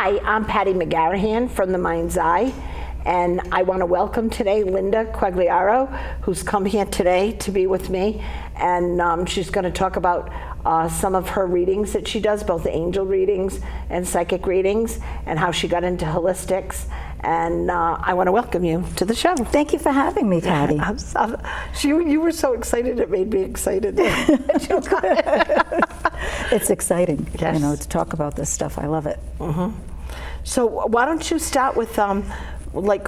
Hi, I'm Patty McGarrahan from The Mind's Eye, and I want to welcome today Linda Quaglieri, who's come here today to be with me, and she's going to talk about some of her readings that she does, both angel readings and psychic readings, and how she got into holistics. And I want to welcome you to the show. Thank you for having me, Patty. You were so excited, it made me excited. It's exciting, Yes. to talk about this stuff. I love it. Mm-hmm. So why don't you start with like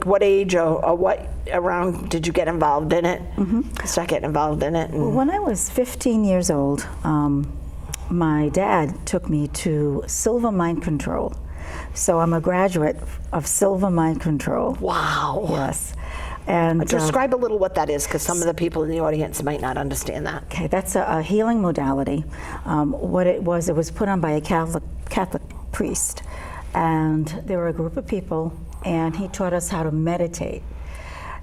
what age or what around did you get involved in it? Mm-hmm. Start getting involved in it. Well, when I was 15 years old, my dad took me to Silver Mind Control. So I'm a graduate of Silver Mind Control. Wow. Yes. And describe a little what that is, because some of the people in the audience might not understand that. Okay, that's a healing modality. What it was put on by a Catholic priest, and there were a group of people, and he taught us how to meditate,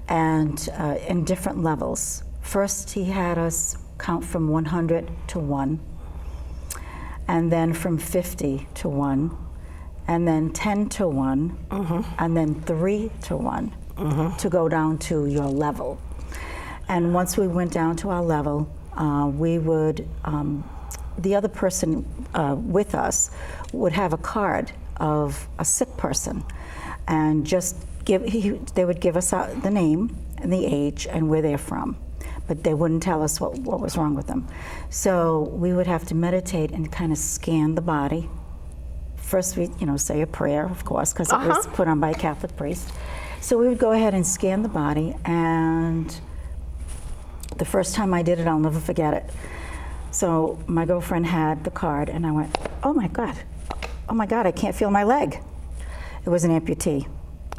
and in different levels. First, he had us count from 100 to 1, and then from 50 to 1, and then 10 to 1, mm-hmm. and then 3 to 1. Mm-hmm. to go down to your level. And once we went down to our level, we would, the other person with us would have a card of a sick person, and just they would give us the name and the age and where they're from, but they wouldn't tell us what was wrong with them. So we would have to meditate and kind of scan the body. First we, say a prayer, of course, because it was put on by a Catholic priest. So we would go ahead and scan the body, and the first time I did it, I'll never forget it. So my girlfriend had the card, and I went, oh my God, I can't feel my leg. It was an amputee.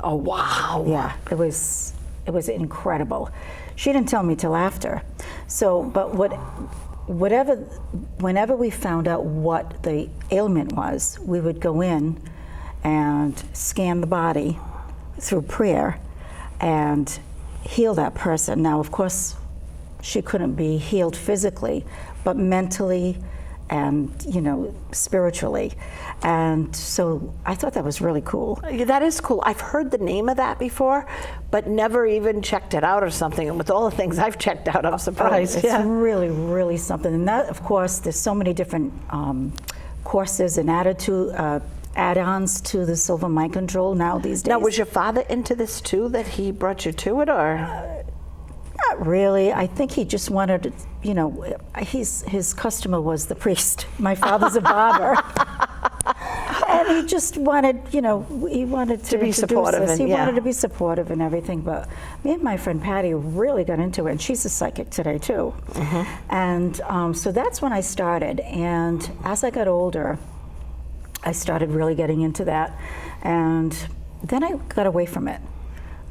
Oh, wow. Yeah, it was incredible. She didn't tell me till after. So, but whenever we found out what the ailment was, we would go in and scan the body through prayer and heal that person. Now, of course, she couldn't be healed physically, but mentally and, spiritually. And so I thought that was really cool. That is cool. I've heard the name of that before, but never even checked it out or something. And with all the things I've checked out, I'm surprised. It's really, really something. And that, of course, there's so many different courses and add-ons to the Silver Mind Control now these days. Now, was your father into this too, that he brought you to it, or? Not really. I think he just wanted, his customer was the priest. My father's a barber. And he just wanted, he wanted to be supportive. He wanted to be supportive and everything. But me and my friend Patty really got into it, and she's a psychic today too. Mm-hmm. And so that's when I started. And as I got older, I started really getting into that, and then I got away from it.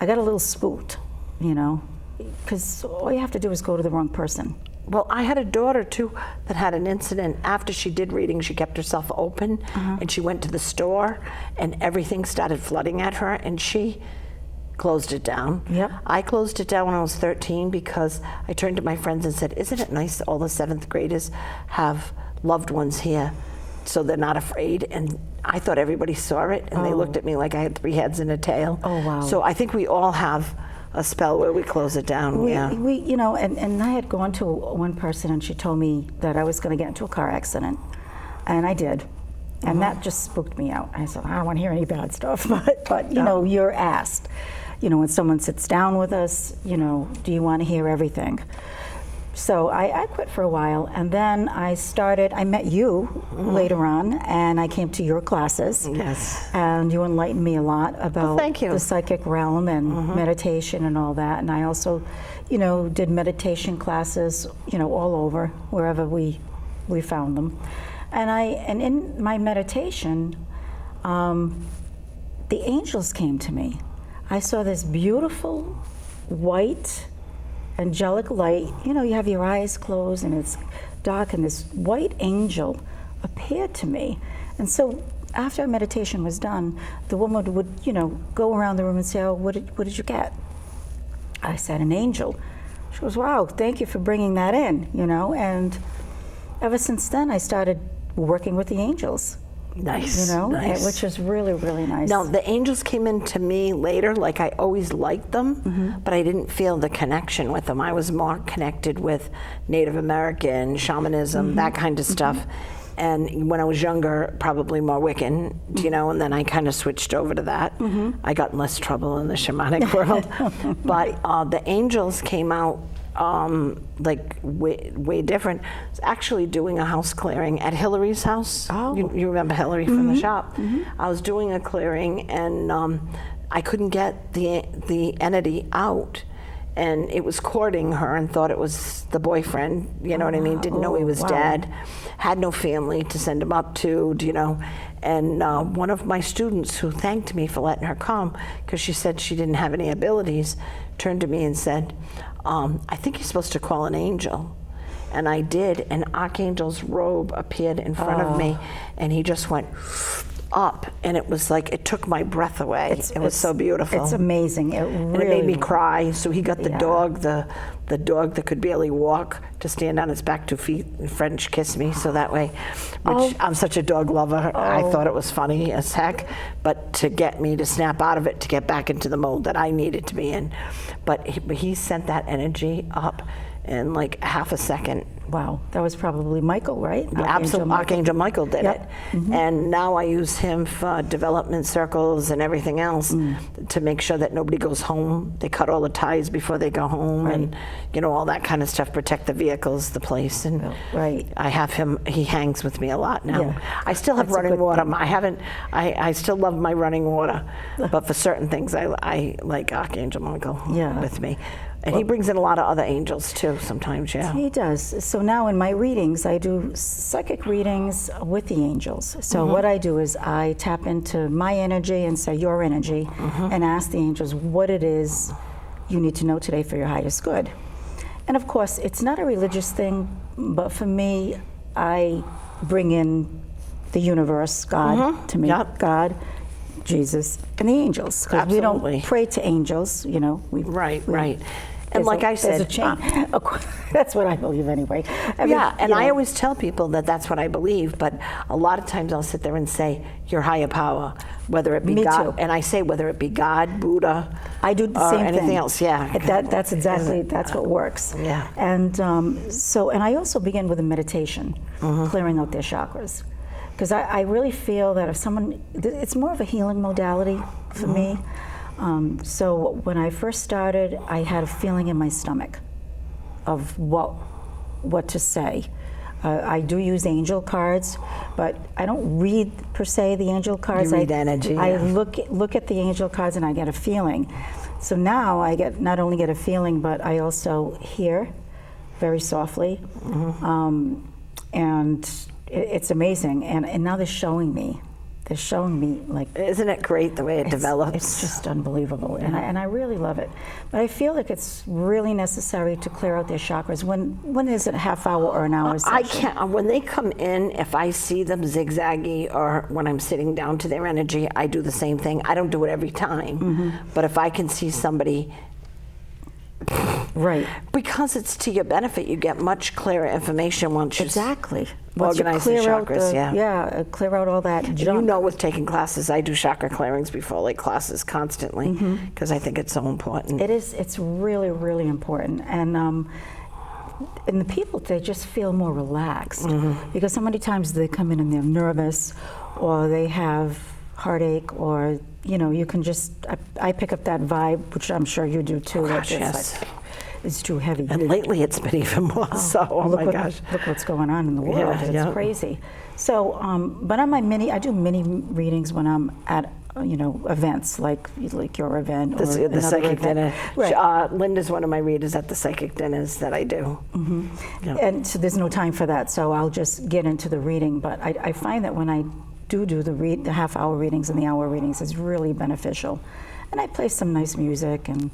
I got a little spooked, because all you have to do is go to the wrong person. Well, I had a daughter too that had an incident. After she did reading, she kept herself open, and she went to the store, and everything started flooding at her, and she closed it down. Yep. I closed it down when I was 13 because I turned to my friends and said, isn't it nice that all the 7th graders have loved ones here, so they're not afraid? And I thought everybody saw it, and they looked at me like I had 3 heads and a tail. Oh, wow. So I think we all have a spell where we close it down. We and I had gone to one person, and she told me that I was going to get into a car accident, and I did. And that just spooked me out. I said, I don't want to hear any bad stuff, but you're asked, when someone sits down with us, do you want to hear everything? So I quit for a while, and then I met you later on, and I came to your classes. Yes. And you enlightened me a lot about the psychic realm and meditation and all that. And I also, did meditation classes, all over, wherever we found them. And in my meditation, the angels came to me. I saw this beautiful white angelic light. You have your eyes closed and it's dark, and this white angel appeared to me. And so after our meditation was done, the woman would, go around the room and say, oh, what did you get? I said, an angel. She goes, wow, thank you for bringing that in, And ever since then, I started working with the angels. Nice, you know, nice. which is really, really nice. Now, the angels came into me later, like I always liked them, but I didn't feel the connection with them. I was more connected with Native American, shamanism, that kind of stuff. And when I was younger, probably more Wiccan, you know, and then I kind of switched over to that. I got in less trouble in the shamanic world. But the angels came out like way different. I was actually doing a house clearing at Hillary's house. Oh. You remember Hillary from the shop? I was doing a clearing, and I couldn't get the entity out. And it was courting her and thought it was the boyfriend, you know what I mean? Didn't know he was dead, had no family to send him up to, you know. And one of my students who thanked me for letting her come, because she said she didn't have any abilities, turned to me and said, I think you're supposed to call an angel. And I did, and Archangel's robe appeared in front of me, and he just went up, and it was like it took my breath away. It was so beautiful. It's amazing. It really, and it made me cry. So he got the dog, the dog that could barely walk, to stand on its back 2 feet and French kiss me. So that way, which I'm such a dog lover, I thought it was funny as heck. But to get me to snap out of it, to get back into the mode that I needed to be in, but he sent that energy up in like half a second. Wow, that was probably Michael, right? Absolutely, Archangel Michael did it. And now I use him for development circles and everything else to make sure that nobody goes home. They cut all the ties before they go home, and you know, all that kind of stuff, protect the vehicles, the place. And I have him, he hangs with me a lot now. I still have running water. I still love my running water, but for certain things I like Archangel Michael with me. And he brings in a lot of other angels too sometimes, He does. So now in my readings, I do psychic readings with the angels. So what I do is I tap into my energy and say your energy, and ask the angels what it is you need to know today for your highest good. And of course, it's not a religious thing, but for me, I bring in the universe, God, to me, God, Jesus, and the angels. Because we don't pray to angels, you know. Right. And like I said, that's what I believe anyway. I always tell people that that's what I believe, but a lot of times I'll sit there and say, your higher power, whether it be God, and I say whether it be God, Buddha, I do the same thing. Anything else, That's exactly, that's what works. And and I also begin with a meditation, clearing out their chakras. Because I really feel that if someone, it's more of a healing modality for me. So when I first started, I had a feeling in my stomach of what to say. I do use angel cards, but I don't read per se the angel cards. You read energy. I look at the angel cards and I get a feeling. So now I not only get a feeling, but I also hear very softly, and it's amazing. And now they're showing me. They're showing me, like... Isn't it great the way it develops? It's just unbelievable, and I really love it. But I feel like it's really necessary to clear out their chakras. When is it, a half hour or an hour session? I can't, when they come in, if I see them zigzaggy or when I'm sitting down to their energy, I do the same thing. I don't do it every time, but if I can see somebody... Because it's to your benefit, you get much clearer information once you organize the chakras. Clear out all that junk. You know, with taking classes, I do chakra clearings before like classes constantly because I think it's so important. It is. It's really, really important, and the people, they just feel more relaxed because so many times they come in and they're nervous, or they have heartache, or you know, you can just, I pick up that vibe, which I'm sure you do too. It's too heavy. And lately it's been even more my gosh. Look what's going on in the world. It's crazy. So, but on I do mini readings when I'm at, you know, events like your event or the psychic event. dinner. Linda's one of my readers at the psychic dinners that I do. And so there's no time for that, so I'll just get into the reading. But I find that when I do the half-hour readings and the hour readings is really beneficial, and I play some nice music, and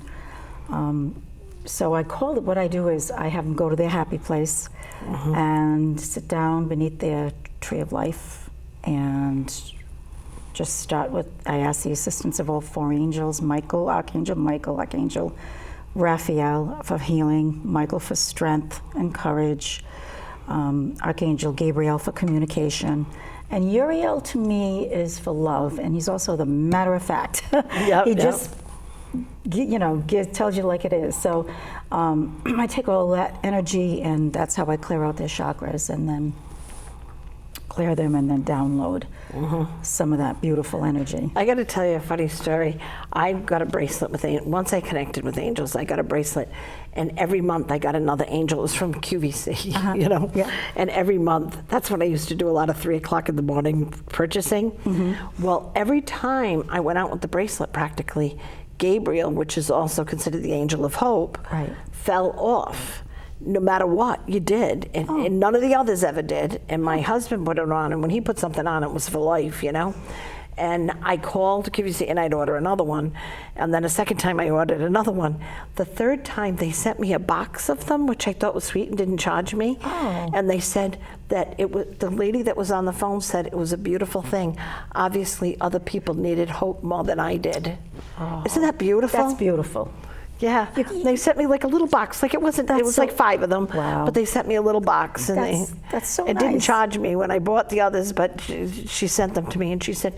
so what I do is I have them go to their happy place and sit down beneath their tree of life and just start with, I ask the assistance of all four angels, Archangel Raphael for healing, Michael for strength and courage, Archangel Gabriel for communication, And Uriel to me is for love, and he's also the matter of fact. He just, tells you like it is. So I take all that energy, and that's how I clear out their chakras, and then clear them, and then download some of that beautiful energy. I got to tell you a funny story. I got a bracelet with once I connected with angels, I got a bracelet, and every month I got another angel. It was from QVC, Yeah. And every month, that's when I used to do a lot of 3 o'clock in the morning purchasing. Well, every time I went out with the bracelet, practically, Gabriel, which is also considered the angel of hope, fell off. No matter what you did, and none of the others ever did. And my husband put it on, and when he put something on, it was for life, And I called QVC, and I'd order another one. And then a second time I ordered another one. The third time they sent me a box of them, which I thought was sweet and didn't charge me. And they said that it was, the lady that was on the phone said it was a beautiful thing. Obviously, other people needed hope more than I did. Isn't that beautiful? That's beautiful. Yeah, they sent me like a little box. Like it wasn't. It was like 5 of them. Wow. But they sent me a little box, and that's so it nice. didn't charge me when I bought the others, but she sent them to me, and she said,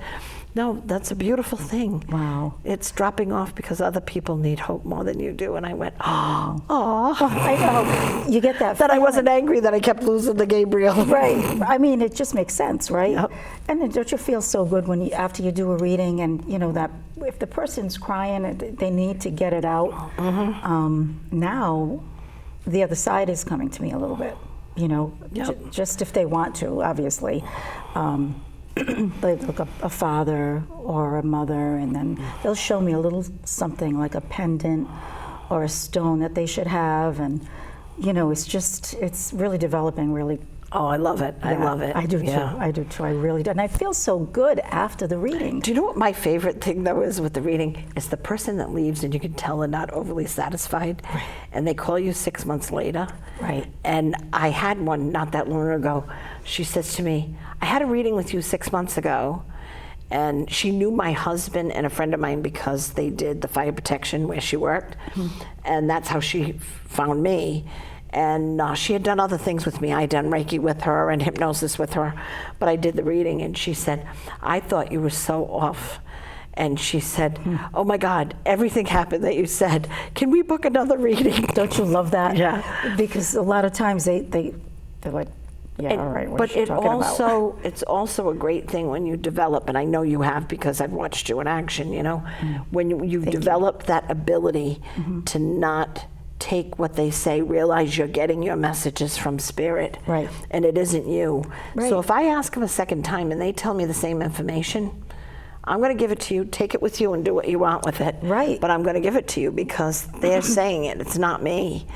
"No, that's a beautiful thing. Wow. It's dropping off because other people need hope more than you do." And I went, "Oh, I know. You get that. That I wasn't angry that I kept losing the Gabriel. Right. I mean, it just makes sense, right? Yep. And then don't you feel so good when after you do a reading, and that if the person's crying, they need to get it out. Now, the other side is coming to me a little bit. Just if they want to, obviously. They look up a father or a mother, and then they'll show me a little something like a pendant or a stone that they should have, and it's really developing really. Oh, I love it. I love it. I do too. I do too. I really do. And I feel so good after the reading. Do you know what my favorite thing though is with the reading? Is the person that leaves and you can tell they're not overly satisfied, and they call you 6 months later. Right. And I had one not that long ago. She says to me, "I had a reading with you 6 months ago," and she knew my husband and a friend of mine because they did the fire protection where she worked, and that's how she found me. And she had done other things with me. I had done Reiki with her and hypnosis with her, but I did the reading, and she said, "I thought you were so off." And she said, "Oh my God, everything happened that you said. Can we book another reading?" Don't you love that? Yeah. Because a lot of times they're like, yeah, all right, what are you talking about? It's also a great thing when you develop, and I know you have because I've watched you in action, when you develop that ability to not take what they say, realize you're getting your messages from spirit, right? And it isn't you. Right. So if I ask them a second time and they tell me the same information, I'm going to give it to you, take it with you, and do what you want with it. Right. But I'm going to give it to you because they're saying it. It's not me.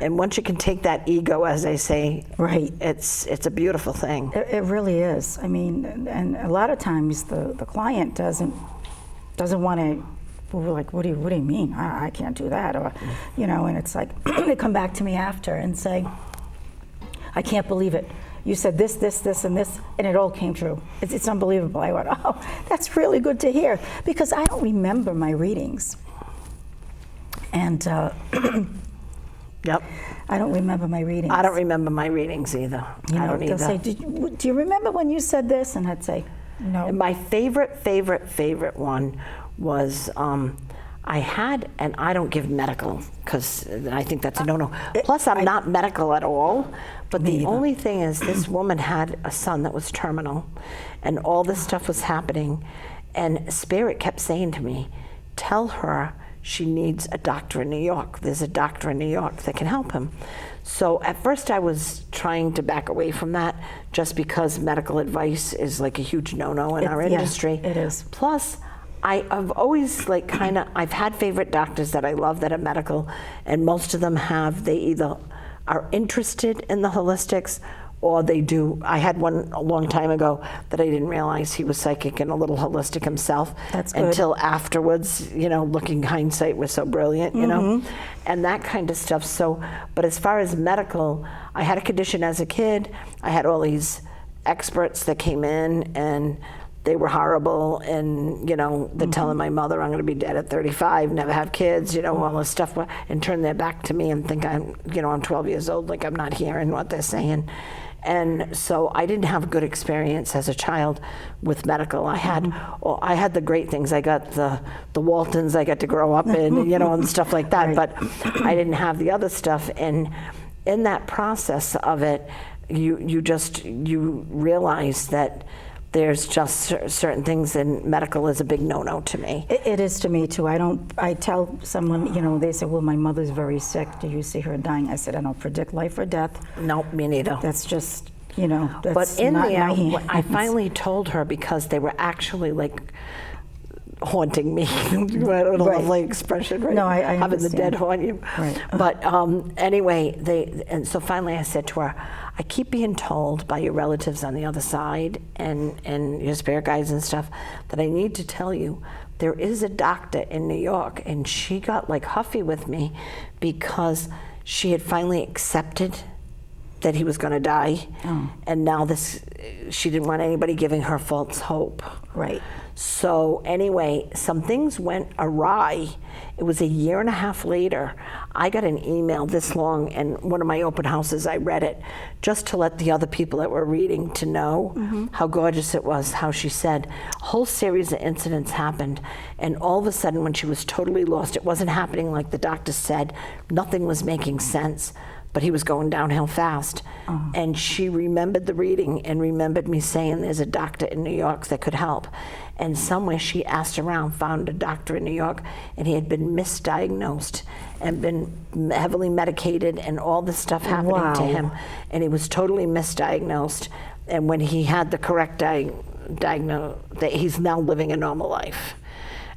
And once you can take that ego, as they say, right, it's a beautiful thing. It really is. I mean, and a lot of times the client doesn't want to. We're like, what do you mean? I can't do that, or and it's like they come back to me after and say, "I can't believe it. You said this, and this, and it all came true. It's unbelievable." I went, "Oh, that's really good to hear," because I don't remember my readings. And yep. I don't remember my readings. I don't remember my readings either. I don't either. They'll say, do you remember when you said this? And I'd say, no. And my favorite one was I had, and I don't give medical because I think that's a no-no. Plus, I'm not medical at all. But the only thing is, this woman had a son that was terminal, and all this stuff was happening. And Spirit kept saying to me, "Tell her she needs a doctor in New York. There's a doctor in New York that can help him." So at first I was trying to back away from that just because medical advice is like a huge no-no in our industry. Yeah, it is. Plus, I've always I've had favorite doctors that I love that are medical, and most of them they either are interested in the holistics or they do. I had one a long time ago that I didn't realize he was psychic and a little holistic himself. That's good. Until afterwards, looking hindsight was so brilliant, and that kind of stuff. So, but as far as medical, I had a condition as a kid. I had all these experts that came in and they were horrible, and they're telling my mother I'm going to be dead at 35, never have kids, all this stuff, and turn their back to me and think I'm 12 years old, like I'm not hearing what they're saying. And so I didn't have a good experience as a child with medical. I had the great things. I got the Waltons I got to grow up in, you know, and stuff like that. But I didn't have the other stuff. And in that process of it, you realize that there's just certain things, and medical is a big no-no to me. It is to me too. I tell someone, you know, they say, well, my mother's very sick. Do you see her dying? I said, I don't predict life or death. No, me neither. That's just, you know, that's but in not the my end, hands. I finally told her, because they were actually like haunting me. I don't know, Right. lovely expression, right? No, I having the understand. dead haunt you. Right. But anyway, and so finally I said to her, I keep being told by your relatives on the other side and your spirit guides and stuff that I need to tell you there is a doctor in New York. And she got like huffy with me because she had finally accepted that he was going to die. And now she didn't want anybody giving her false hope. Right. So anyway, some things went awry. It was a year and a half later. I got an email this long, and one of my open houses, I read it just to let the other people that were reading to know how gorgeous it was, how she said, a whole series of incidents happened, and all of a sudden when she was totally lost, it wasn't happening like the doctor said, nothing was making sense, but he was going downhill fast. And she remembered the reading and remembered me saying there's a doctor in New York that could help. And somewhere she asked around, found a doctor in New York, and he had been misdiagnosed and been heavily medicated and all this stuff happening to him. And he was totally misdiagnosed. And when he had the correct diagnosis, he's now living a normal life.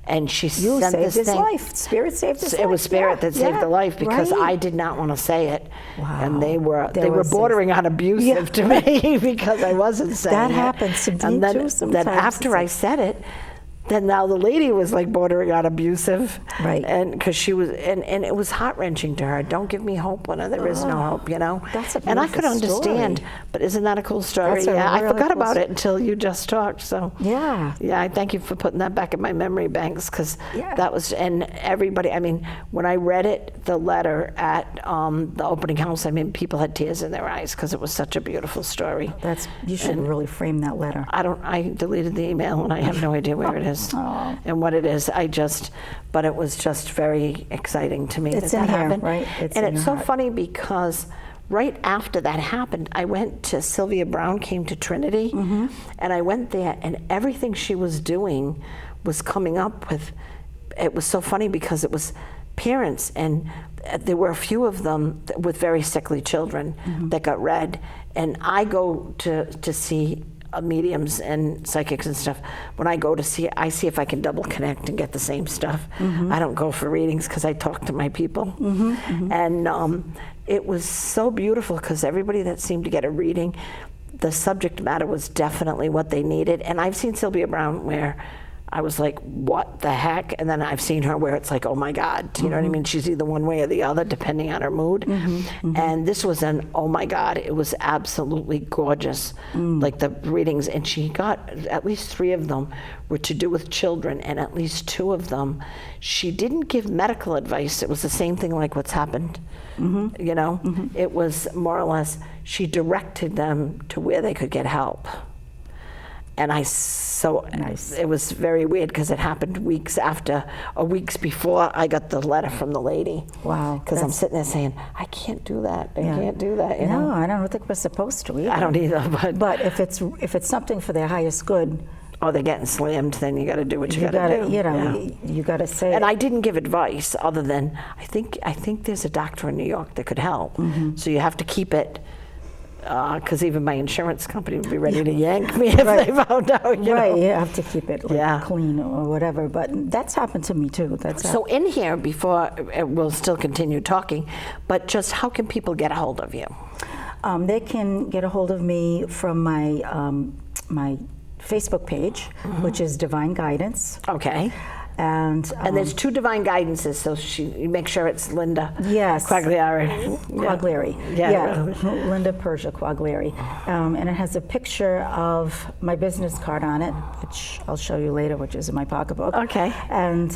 And she You sent saved this his thing. life. Spirit saved his life. It was spirit that saved the life, because right. I did not want to say it, and they were was bordering on abusive to me because I wasn't saying That it. happens to me And then, too sometimes. Then after I said it, then now the lady was like bordering on abusive, Right. And because she was, and it was heart wrenching to her. Don't give me hope when there is no hope, you know. That's a and I could beautiful understand, story. but isn't that a cool story? That's a Yeah, I really forgot cool about it until you just talked. So Yeah. yeah, I thank you for putting that back in my memory banks, because Yeah. that was, and everybody, I mean, when I read it, the letter at the opening house, I mean, people had tears in their eyes because it was such a beautiful story. You should really frame that letter. I deleted the email and I have no idea where it is and what it is. But it was just very exciting to me It's that in here, happened. right? It's And in it's your so heart. funny because right after that happened, I went to Sylvia Brown came to Trinity, and I went there, and everything she was doing was coming up with. It was so funny because it was parents, and there were a few of them with very sickly children that got read. And I go to see mediums and psychics and stuff. When I go to see it, I see if I can double connect and get the same stuff. I don't go for readings because I talk to my people. And it was so beautiful because everybody that seemed to get a reading, the subject matter was definitely what they needed. And I've seen Sylvia Brown where I was like, what the heck? And then I've seen her where it's like, oh my God, you know what I mean? She's either one way or the other, depending on her mood. And this was an, oh my God, it was absolutely gorgeous. Like the readings, and she got, at least 3 of them were to do with children, and at least 2 of them, she didn't give medical advice. It was the same thing like what's happened, you know? It was more or less, she directed them to where they could get help. And it was very weird because it happened weeks before I got the letter from the lady. Wow. Because I'm sitting there saying, I can't do that. I can't do that. You know? I don't think we're supposed to either. I don't either. But if it's something for their highest good, they're getting slammed, then you got to do what you got to do. You know, you got to say. And I didn't give advice other than I think there's a doctor in New York that could help. So you have to keep it. Because even my insurance company would be ready to yank me if they found out. You know? You have to keep it clean or whatever. But that's happened to me too. So in here, before we'll still continue talking, but just how can people get a hold of you? They can get a hold of me from my my Facebook page, which is Divine Guidance. Okay. And there's 2 divine guidances, so you make sure it's Linda. Yes. Quaglieri. Quaglieri. Yeah. Linda Persia Quaglieri. And it has a picture of my business card on it, which I'll show you later, which is in my pocketbook. Okay. And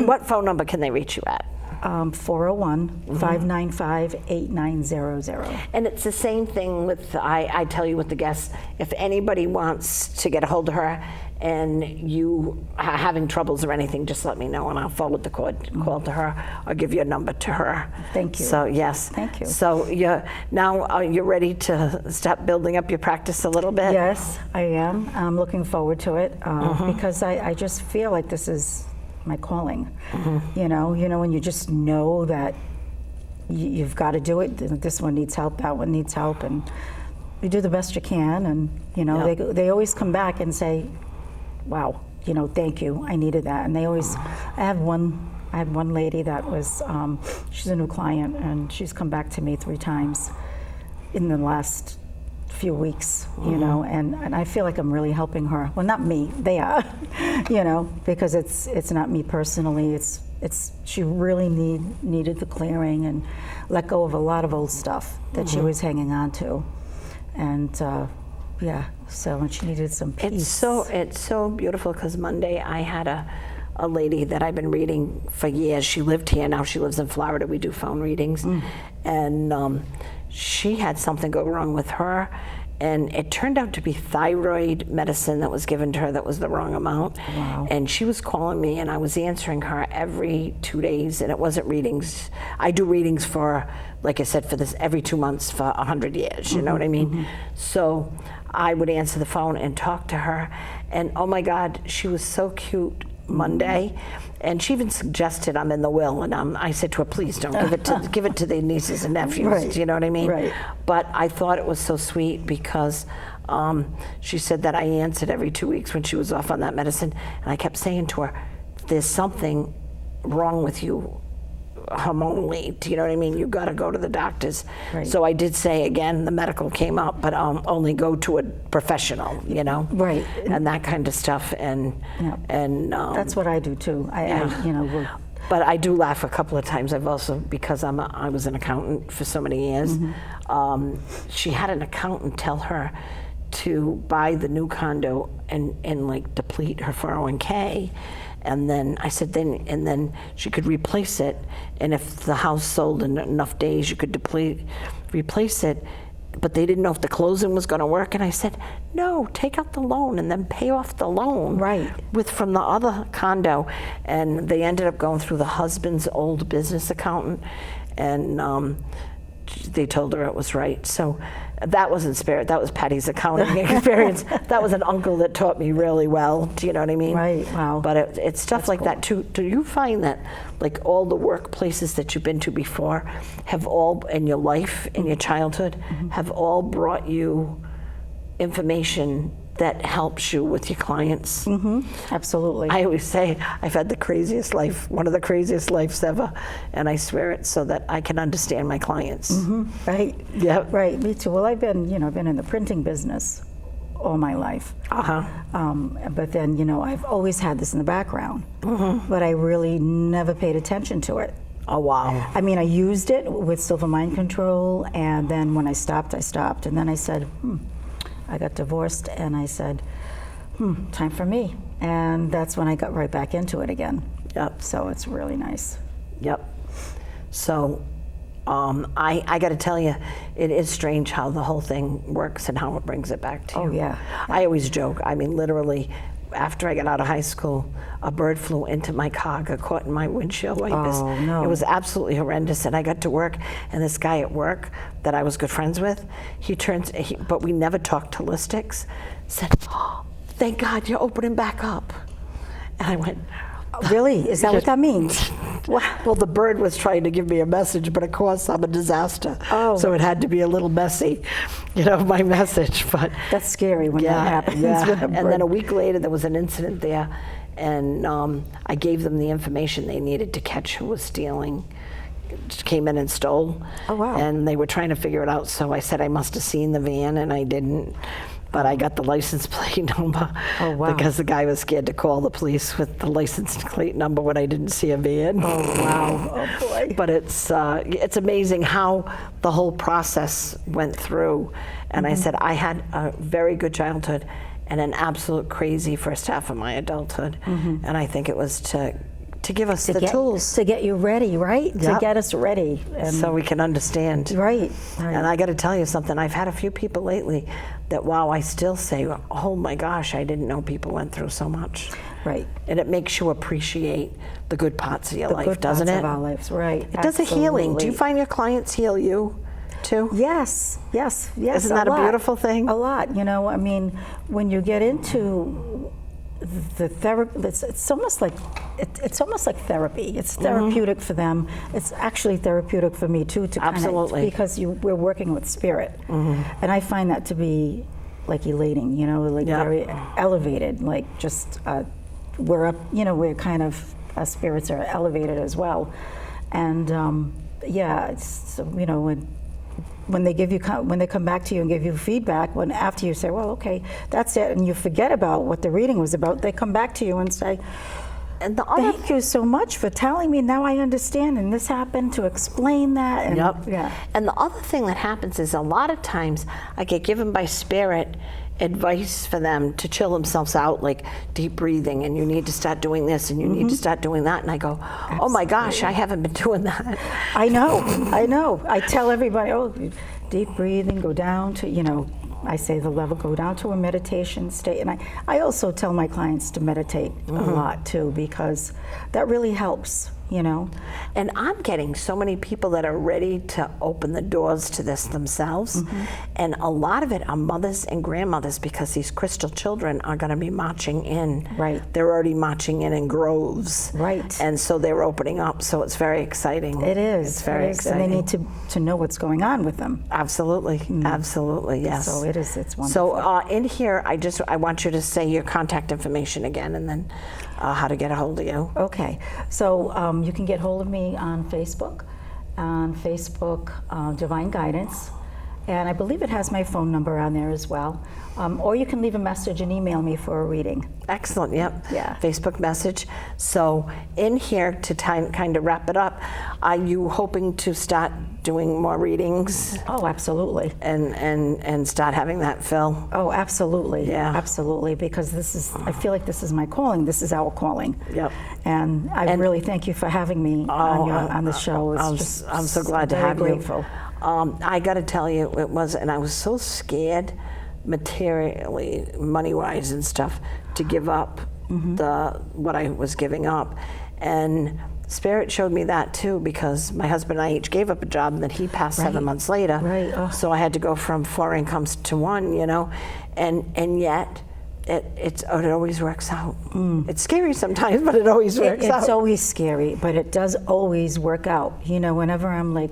what phone number can they reach you at? 401-595-8900. And it's the same thing with, I tell you with the guests, if anybody wants to get a hold of her and you are having troubles or anything, just let me know and I'll forward the call to her or give you a number to her. Thank you. So, yes. Thank you. So, now you're ready to start building up your practice a little bit? Yes, I am. I'm looking forward to it because I just feel like this is my calling. You know, when you just know that you've got to do it. This one needs help, that one needs help, and you do the best you can. And they always come back and say, "Wow, thank you. I needed that." And they always. I had one lady that was. She's a new client, and she's come back to me 3 times in the last few weeks, and I feel like I'm really helping her. Well, not me, they are, because it's not me personally. It's she really needed the clearing and let go of a lot of old stuff that she was hanging on to, and so she needed some peace. It's so beautiful because Monday I had a lady that I've been reading for years. She lived here, now she lives in Florida. We do phone readings, and she had something go wrong with her, and it turned out to be thyroid medicine that was given to her that was the wrong amount. Wow. And she was calling me, and I was answering her every 2 days, and it wasn't readings. I do readings for, like I said, for this every 2 months for 100 years, you know what I mean? So I would answer the phone and talk to her, and oh my God, she was so cute Monday, and she even suggested I'm in the will, and I said to her, please don't give it to the nieces and nephews. Right. You know what I mean? Right. But I thought it was so sweet because she said that I answered every 2 weeks when she was off on that medicine, and I kept saying to her, there's something wrong with you hormonally, do you know what I mean? You got to go to the doctors. Right. So I did say again, the medical came up, but only go to a professional, Right. and that kind of stuff, and That's what I do too. But I do laugh a couple of times. I've also, because I was an accountant for so many years, she had an accountant tell her to buy the new condo and like deplete her 401k. And then I said, then she could replace it. And if the house sold in enough days, you could replace it. But they didn't know if the closing was going to work. And I said, no, take out the loan and then pay off the loan. Right. From the other condo. And they ended up going through the husband's old business accountant. And they told her it was right. So that wasn't Spirit. That was Patty's accounting experience. That was an uncle that taught me really well. Do you know what I mean? Right. Wow. But it's stuff like that too. Do you find that like all the workplaces that you've been to before have all in your life, in your childhood, have all brought you information that helps you with your clients? Absolutely. I always say I've had the craziest life, one of the craziest lives ever, and I swear it so that I can understand my clients. Right. Yeah. Right. Me too. Well, I've been in the printing business all my life. But then, I've always had this in the background, but I really never paid attention to it. Oh, wow. I mean, I used it with silver mind control, and then when I stopped, and then I said, I got divorced, and I said, time for me. And that's when I got right back into it again. Yep. So it's really nice. Yep. So I got to tell you, it is strange how the whole thing works and how it brings it back to you. Oh, yeah. I always joke. I mean, literally, after I got out of high school, a bird flew into my car, got caught in my windshield wipers. Oh, no. It was absolutely horrendous. And I got to work, and this guy at work that I was good friends with, but we never talked holistics, said, oh, thank God you're opening back up. And I went, really? Is that what that means? Well, the bird was trying to give me a message, but of course I'm a disaster. Oh. So it had to be a little messy, my message. But That's scary when that happens. Yeah. with a And bird. then a week later, there was an incident there, and I gave them the information they needed to catch who was stealing. Came in and stole. Oh, wow. And they were trying to figure it out. So I said I must have seen the van, and I didn't. But I got the license plate number. Oh, wow. Because the guy was scared to call the police with the license plate number when I didn't see a van. Oh, wow. Oh, boy. But it's amazing how the whole process went through. And I said I had a very good childhood and an absolute crazy first half of my adulthood. And I think it was to to give us the tools. To get you ready, right? To Yep. get us ready. And So we can understand. right. And I got to tell you something. I've had a few people lately that, wow, I still say, oh my gosh, I didn't know people went through so much. Right. And it makes you appreciate the good parts of your The life, good doesn't parts it? of our lives, right. It does a healing. Do you find your clients heal you too? Yes. Isn't that a beautiful thing? A lot. You know, I mean, when you get into the therapy, it's almost like therapy. It's therapeutic for them. It's actually therapeutic for me too. To Absolutely. Because we're working with spirit, and I find that to be like elating. You know, like very elevated. Like just we're up. You know, we're kind of our spirits are elevated as well, and it's you know when they come back to you and give you feedback, when after you say, well, okay, that's it, and you forget about what the reading was about, they come back to you and say, And the other thank you so much for telling me, now I understand, and this happened to explain that. And, And the other thing that happens is a lot of times I get given by spirit advice for them to chill themselves out, like deep breathing, and you need to start doing this, and you need to start doing that. And I go, oh my gosh, I haven't been doing that. I know. I tell everybody, oh, deep breathing, go down to, you know, I say the level, go down to a meditation state. And I also tell my clients to meditate a lot too, because that really helps, you know. And I'm getting so many people that are ready to open the doors to this themselves. And a lot of it are mothers and grandmothers, because these crystal children are going to be marching in. Right. They're already marching in groves. Right. And so they're opening up. So it's very exciting. It is. It's very exciting. And they need to know what's going on with them. Absolutely. Absolutely. Yes. So it's wonderful. So in here, I want you to say your contact information again, and then how to get a hold of you. Okay, so you can get hold of me on Facebook, Divine Guidance, and I believe it has my phone number on there as well. Or you can leave a message and email me for a reading. Excellent, yep. Yeah. Facebook message. So in here, to kind of wrap it up, are you hoping to start doing more readings Oh, absolutely. and start having that fill? Oh, absolutely. Yeah. Absolutely, because I feel like this is my calling. This is our calling. Yep. And I really thank you for having me on the show. I'm so glad to have grateful. you. I got to tell you, it was, and I was so scared materially, money-wise and stuff, to give up what I was giving up. And Spirit showed me that too, because my husband and I each gave up a job, and then he passed 7 months later. Right. Oh. So I had to go from 4 incomes to 1, you know, and yet it always works out. It's scary sometimes, but it always works out. It's always scary, but it does always work out. You know, whenever I'm like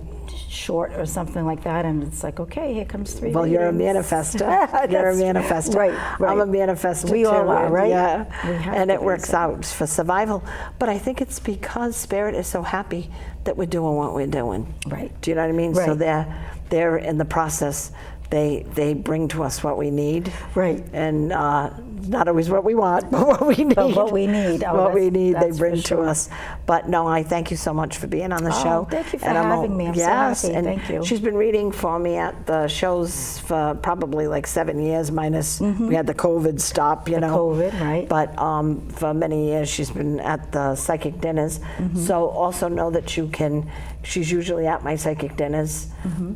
short or something like that, and it's like, okay, here comes 3 Well, you're a readings. manifester. You're a manifester. Right. I'm a manifester We too. all are, right? Yeah. We have And to it be, works so. out for survival. But I think it's because Spirit is so happy that we're doing what we're doing. Right. Do you know what I mean? So Right. they're in the process. They bring to us what we need. Right. And not always what we want, but what we need. But what we need. Oh, what we need, they that's bring for to sure. us. But no, I thank you so much for being on the show. Thank you for And having me. I'm yes, so happy. and Thank you. She's been reading for me at the shows for probably like 7 years, minus we had the COVID stop, you know. COVID, right. But for many years, she's been at the psychic dinners. So also know that she's usually at my psychic dinners.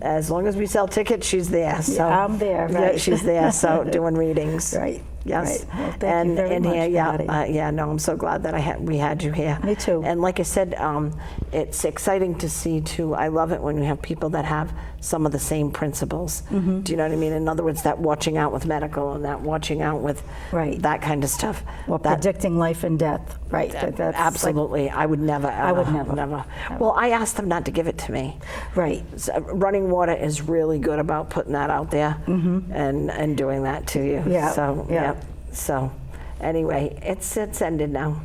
As long as we sell tickets, she's there. So Yeah, I'm there, Yeah, right. she's there, so doing readings. Right. Yes. Right. Well, thank you very much, Patty. No, I'm so glad that we had you here. Me too. And like I said, it's exciting to see too. I love it when you have people that have some of the same principles. Do you know what I mean? In other words, that watching out with medical and that watching out with Right. that kind of stuff. Well, predicting life and death, right? That's Absolutely. I would never, ever. I would never. Well, I asked them not to give it to me. Right. So, running water is really good about putting that out there and doing that to you. Yeah, So, yeah. So, anyway, it's ended now.